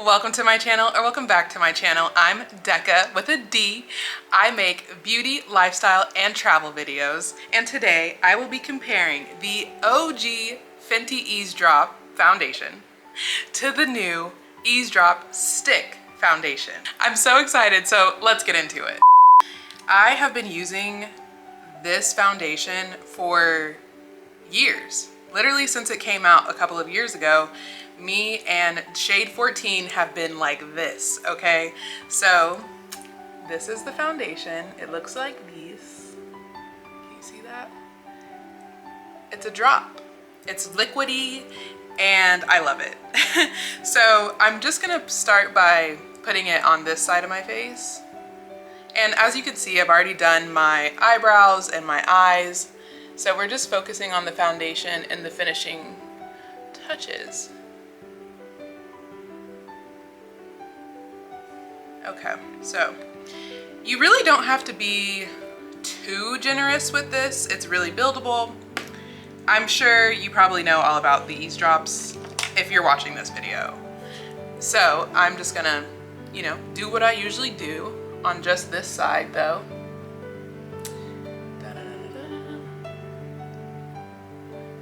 Welcome to my channel, or welcome back to my channel. I'm Decca with a D. I make beauty, lifestyle, and travel videos. And today I will be comparing the OG Fenty Eaze Drop foundation to the new Eaze Drop Stick foundation. I'm so excited, so let's get into it. I have been using this foundation for years. Literally since it came out a couple of years ago. Me and shade 14 have been like this, okay? So this is the foundation. It looks like this. Can you see that? It's a drop. It's liquidy and I love it. So I'm just gonna start by putting it on this side of my face. And as you can see, I've already done my eyebrows and my eyes. So we're just focusing on the foundation and the finishing touches. Okay, so you really don't have to be too generous with this. It's really buildable. I'm sure you probably know all about the Eaze Drops if you're watching this video. So I'm just gonna, do what I usually do on just this side though.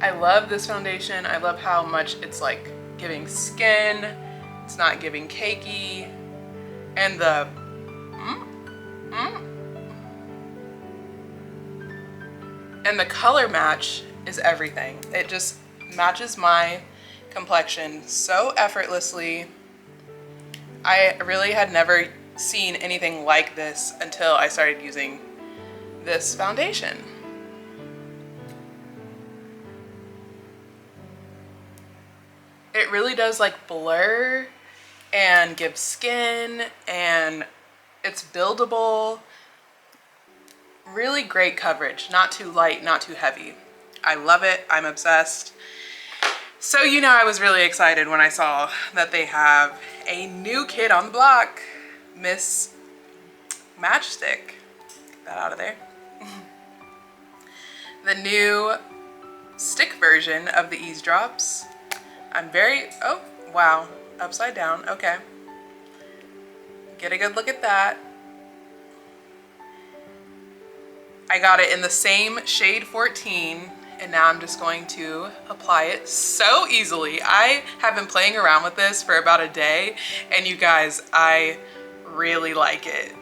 I love this foundation. I love how much it's like giving skin. It's not giving cakey. And the and the color match is everything. It just matches my complexion so effortlessly. I really had never seen anything like this until I started using this foundation. It really does like blur and give skin, and it's buildable. Really great coverage, not too light, not too heavy. I love it, I'm obsessed. So I was really excited when I saw that they have a new kid on the block, Miss Matchstick. Get that out of there. The new stick version of the Eaze Drops. Oh wow, upside down, okay. Get a good look at that. I got it in the same shade 14, and now I'm just going to apply it so easily. I have been playing around with this for about a day, and you guys, I really like it.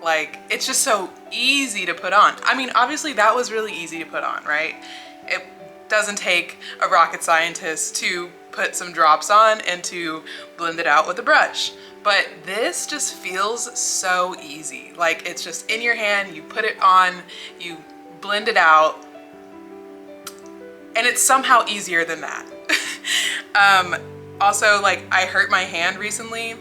Like, it's just so easy to put on. I mean, obviously that was really easy to put on, right? It doesn't take a rocket scientist to put some drops on and to blend it out with a brush. But this just feels so easy. Like, it's just in your hand, you put it on, you blend it out, and it's somehow easier than that. Also, like, I hurt my hand recently,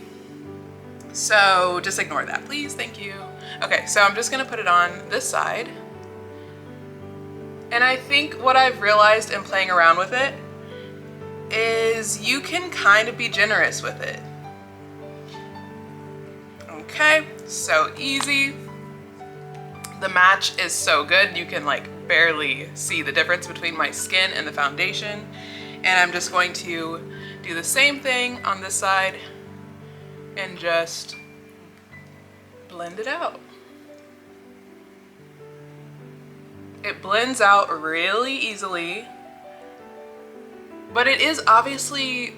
so just ignore that, please, thank you. Okay, so I'm just gonna put it on this side. And I think what I've realized in playing around with it is you can kind of be generous with it. Okay, so easy. The match is so good. You can like barely see the difference between my skin and the foundation. And I'm just going to do the same thing on this side and just blend it out. It blends out really easily, but it is obviously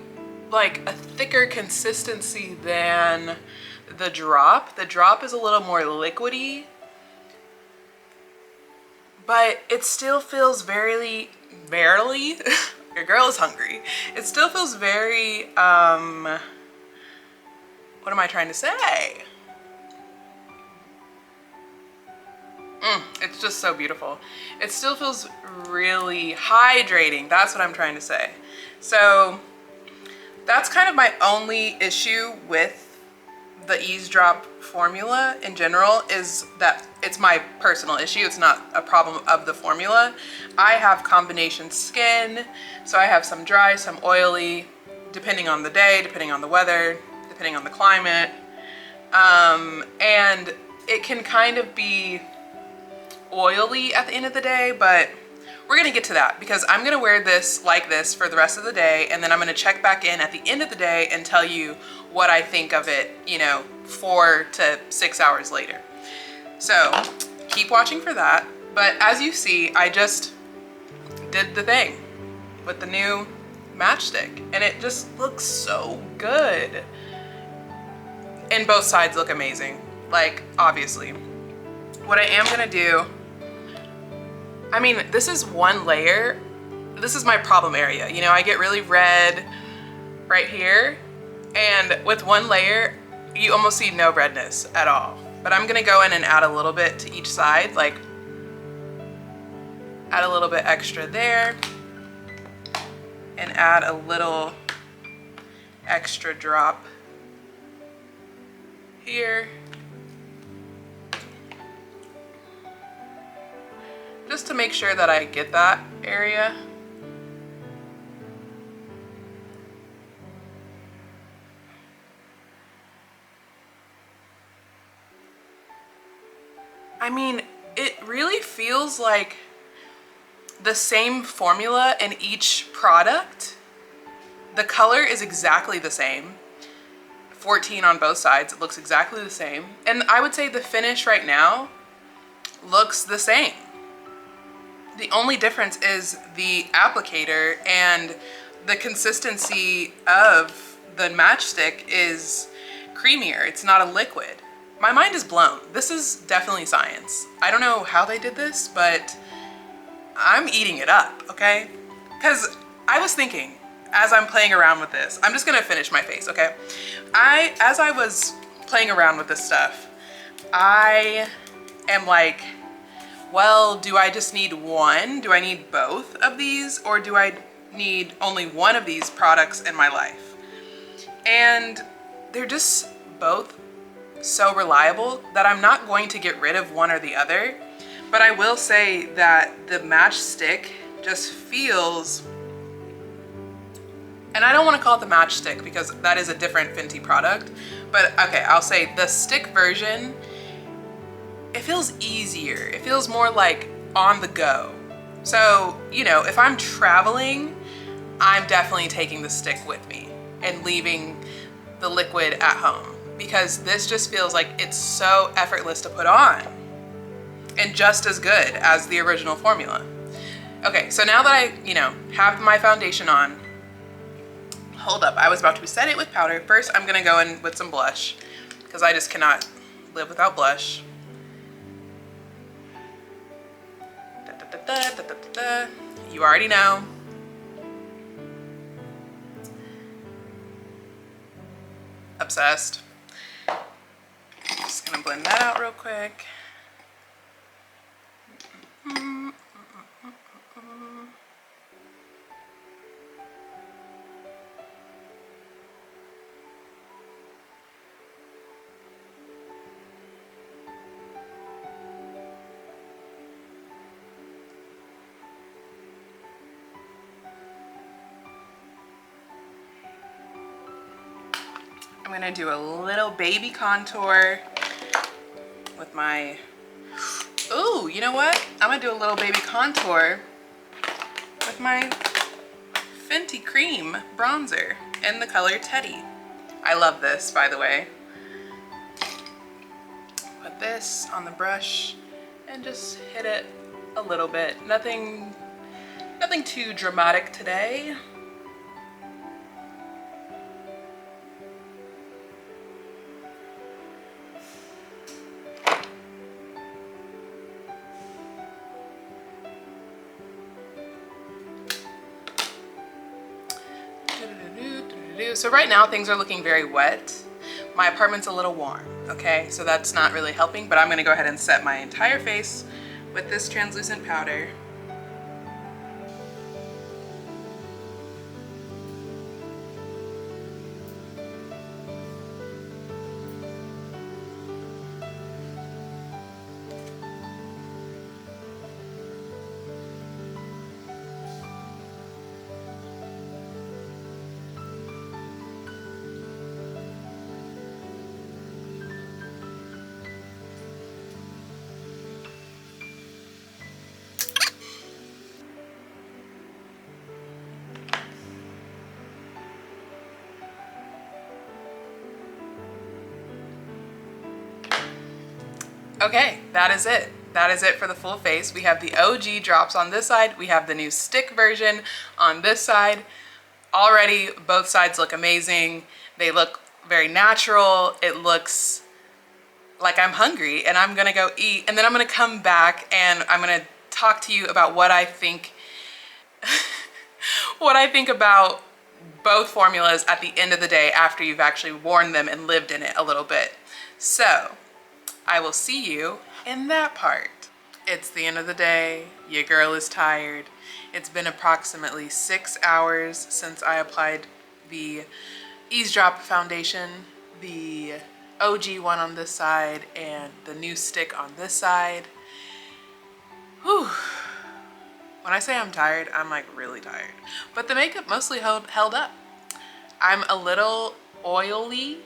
like a thicker consistency than the drop. The drop is a little more liquidy, but it still feels very, your girl is hungry. It still feels very, what am I trying to say? It's just so beautiful. It still feels really hydrating. That's what I'm trying to say. So that's kind of my only issue with the Eaze Drop formula in general, is that it's my personal issue. It's not a problem of the formula. I have combination skin, so I have some dry, some oily, depending on the day, depending on the weather, depending on the climate. And it can kind of be oily at the end of the day, but we're gonna get to that because I'm gonna wear this like this for the rest of the day, and then I'm gonna check back in at the end of the day and tell you what I think of it, you know, 4 to 6 hours later. So keep watching for that. But as you see, I just did the thing with the new matchstick, and it just looks so good. And both sides look amazing, like, obviously. What I am gonna do, I mean, this is one layer. This is my problem area. You know, I get really red right here, and with one layer, you almost see no redness at all. But I'm gonna go in and add a little bit to each side, like add a little bit extra there, and add a little extra drop here. Just to make sure that I get that area. I mean, it really feels like the same formula in each product. The color is exactly the same. 14 on both sides, it looks exactly the same. And I would say the finish right now looks the same. The only difference is the applicator, and the consistency of the matchstick is creamier. It's not a liquid. My mind is blown. This is definitely science. I don't know how they did this, but I'm eating it up, okay? Because I was thinking, as I'm playing around with this, I'm just gonna finish my face, okay? As I was playing around with this stuff, I am like, well, do I just need one? Do I need both of these? Or do I need only one of these products in my life? And they're just both so reliable that I'm not going to get rid of one or the other. But I will say that the matchstick just feels, and I don't want to call it the matchstick because that is a different Fenty product, but okay, I'll say the stick version, it feels easier. It feels more like on the go. So, you know, if I'm traveling, I'm definitely taking the stick with me and leaving the liquid at home, because this just feels like it's so effortless to put on and just as good as the original formula. Okay, so now that I, you know, have my foundation on, hold up, I was about to set it with powder. First, I'm gonna go in with some blush because I just cannot live without blush. Da, da, da, da, da, da, da. You already know. Obsessed. Just gonna blend that out real quick. I'm gonna do a little baby contour with my, ooh, you know what? I'm gonna do a little baby contour with my Fenty Cream bronzer in the color Teddy. I love this, by the way. Put this on the brush and just hit it a little bit. Nothing too dramatic today. So right now things are looking very wet. My apartment's a little warm, okay? So that's not really helping, but I'm gonna go ahead and set my entire face with this translucent powder. Okay, that is it. That is it for the full face. We have the OG drops on this side. We have the new stick version on this side. Already, both sides look amazing. They look very natural. It looks like I'm hungry and I'm gonna go eat, and then I'm gonna come back and I'm gonna talk to you about what I think what I think about both formulas at the end of the day after you've actually worn them and lived in it a little bit. So I will see you in that part. It's the end of the day. Your girl is tired. It's been approximately 6 hours since I applied the EAZE Drop foundation, the OG one on this side and the new stick on this side. Whew. When I say I'm tired, I'm like really tired. But the makeup mostly held up. I'm a little oily,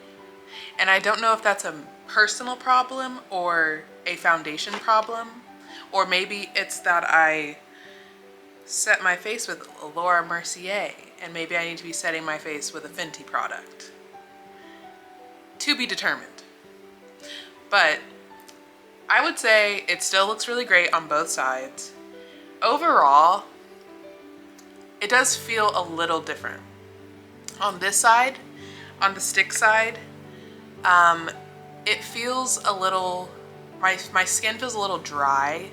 and I don't know if that's a personal problem or a foundation problem, or maybe it's that I set my face with Laura Mercier and maybe I need to be setting my face with a Fenty product. To be determined. But I would say it still looks really great on both sides. Overall, it does feel a little different. On this side, on the stick side, it feels a little, my skin feels a little dry.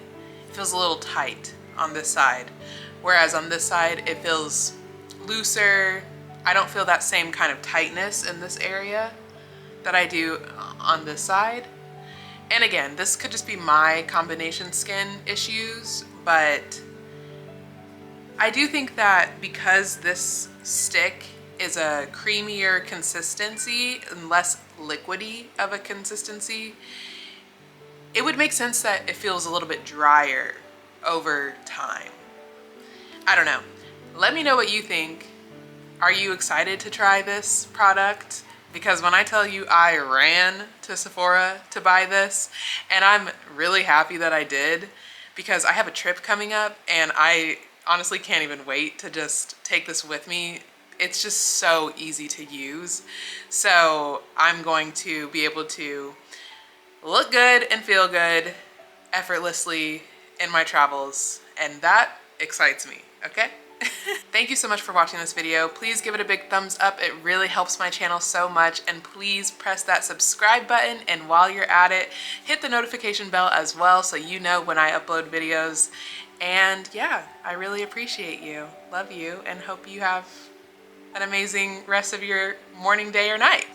It feels a little tight on this side. Whereas on this side, it feels looser. I don't feel that same kind of tightness in this area that I do on this side. And again, this could just be my combination skin issues, but I do think that because this stick is a creamier consistency and less liquidy of a consistency, it would make sense that it feels a little bit drier over time. I don't know. Let me know what you think. Are you excited to try this product? Because when I tell you I ran to Sephora to buy this, and I'm really happy that I did, because I have a trip coming up and I honestly can't even wait to just take this with me. It's just so easy to use. So I'm going to be able to look good and feel good effortlessly in my travels, and that excites me, okay? Thank you so much for watching this video. Please give it a big thumbs up. It really helps my channel so much, and please press that subscribe button, and while you're at it, hit the notification bell as well so you know when I upload videos. And yeah, I really appreciate you, love you, and hope you have an amazing rest of your morning, day, or night.